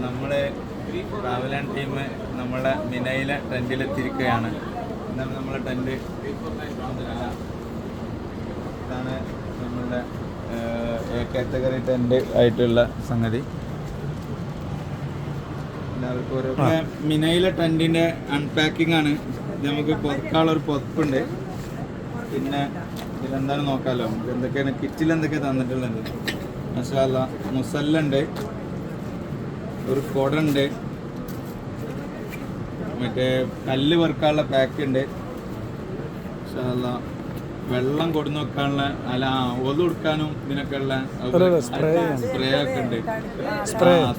നമ്മുടെ travel and team നമ്മളെ മിനയിലെ ടെൻറ്റിലെത്തിയിരിക്കുകയാണ്. ഇതാണ് നമ്മളെ ടെൻറ്റ്. ഇതാണ് നമ്മളുടെ കാറ്റഗറി ടെൻറ്റ് ആയിട്ടുള്ള സംഗതി. എല്ലാവർക്കും ഓരോ മിനയിലെ ടെൻറ്റിൻ്റെ അൺപാക്കിംഗ് ആണ്. ഇത് നമുക്ക് പുതക്കാനുള്ളൊരു പുതപ്പുണ്ട്. പിന്നെ ഇതിലെന്താണ് നോക്കാമല്ലോ, എന്തൊക്കെയാണ് കിറ്റിൽ എന്തൊക്കെ തന്നിട്ടുള്ളത്. മാഷാ അല്ലാഹ് മുസല്ലുണ്ട്, ഒരു കുടയുണ്ട്, മറ്റേ കല്ല് വറുക്കാനുള്ള പാക്ക് ഉണ്ട്, മാഷാ അല്ലാഹ് വെള്ളം കൊടുന്ന് വെക്കാനുള്ള ഒതു കൊടുക്കാനും ഇതിനൊക്കെ ഉള്ള സ്പ്രേ ഒക്കെ ഉണ്ട്.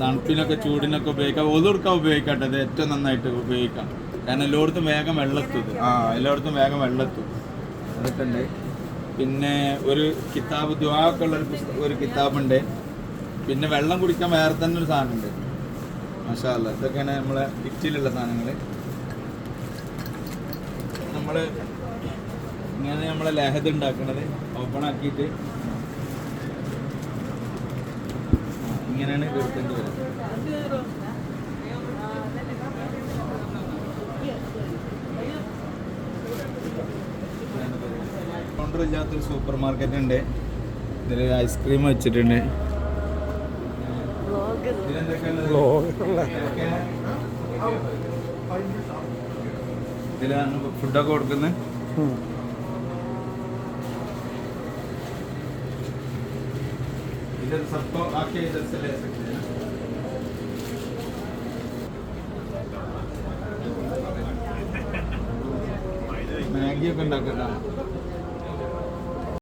തണുപ്പിനൊക്കെ ചൂടിനൊക്കെ ഉപയോഗിക്കാം. ഒതു കൊടുക്കാൻ ഉപയോഗിക്കട്ടെ, ഇത് ഏറ്റവും നന്നായിട്ട് ഉപയോഗിക്കാം. കാരണം എല്ലായിടത്തും വേഗം വെള്ളത്തും എല്ലായിടത്തും വേഗം വെള്ളത്തും അതൊക്കെ ഉണ്ട്. പിന്നെ ഒരു കിതാബ് ദുആ ഉള്ളൊരു ഒരു കിതാബുണ്ട്. പിന്നെ വെള്ളം കുടിക്കാൻ വേറെ തന്നെ ഒരു സാധനമുണ്ട്. മാഷാ അല്ലാഹ് ഇതൊക്കെയാണ് നമ്മളെ കിറ്റിലുള്ള സാധനങ്ങൾ. നമ്മൾ ഇങ്ങനെ നമ്മളെ ലഹദ് ഉണ്ടാക്കുന്നത് ഓപ്പൺ ആക്കിയിട്ട് ഇങ്ങനെയാണ് കൊടുക്കേണ്ടി വരും. കൗണ്ടർ ഇല്ലാത്തൊരു സൂപ്പർ മാർക്കറ്റ് ഉണ്ട്. ഇതിൽ ഐസ്ക്രീം വെച്ചിട്ടുണ്ട്. ഇതിലാണ് ഫുഡൊക്കെ കൊടുക്കുന്നത്. इधर सबको आके इधर से ले सकते हैं. मैगी ഒക്കെ ഉണ്ടാക്കട്ടാ.